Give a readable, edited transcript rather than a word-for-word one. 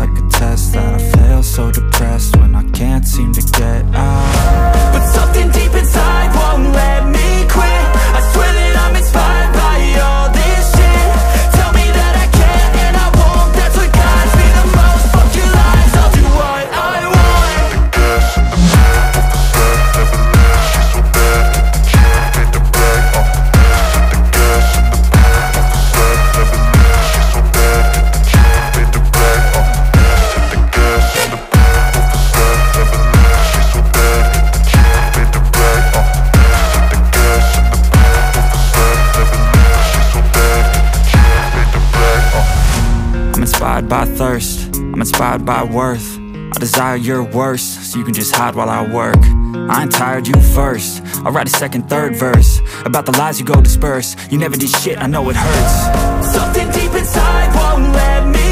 like a test that I fail, so depressed when I can't seem to get out. But something deep inside won't let me quit. I swear that I'm inspired by all this shit. Tell me that I can't and I won't, that's what guides me the most. Fuck your lies, I'll do what I want. The gas in the back of the set, never leave, she's so bad. She made the brag, the gas in the back of the set, never leave, she's so bad. She made the brag, the gas in the back of the set, never leave, she's so bad. She made the brag, the gas in the back of the set, never leave, she's so bad. She made the brag, I'm inspired by thirst, I'm inspired by worth. I desire your worst, so you can just hide while I work. I ain't tired, you first. I'll write a second, third verse about the lies you go disperse. You never did shit, I know it hurts. Something deep inside won't let me